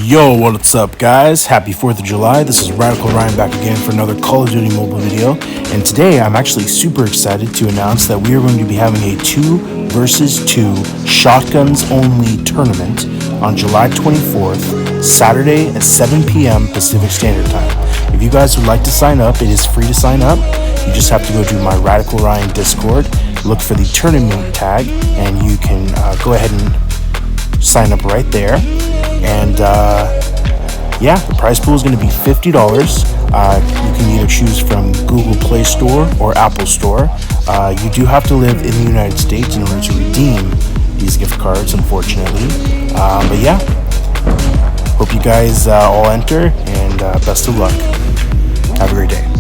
Yo, what's up guys? Happy 4th of July. This is Radical Ryan back again for another Call of Duty mobile video. And today I'm actually super excited to announce that we are going to be having a 2 versus 2 shotguns only tournament on July 24th, Saturday at 7 p.m. Pacific Standard Time. If you guys would like to sign up, it is free to sign up. You just have to go to my Radical Ryan Discord, look for the tournament tag, and you can go ahead and sign up right there. And yeah, the prize pool is going to be $50. You can either choose from Google Play Store or Apple Store. You do have to live in the United States in order to redeem these gift cards, unfortunately. But yeah, hope you guys all enter, and best of luck. Have a great day.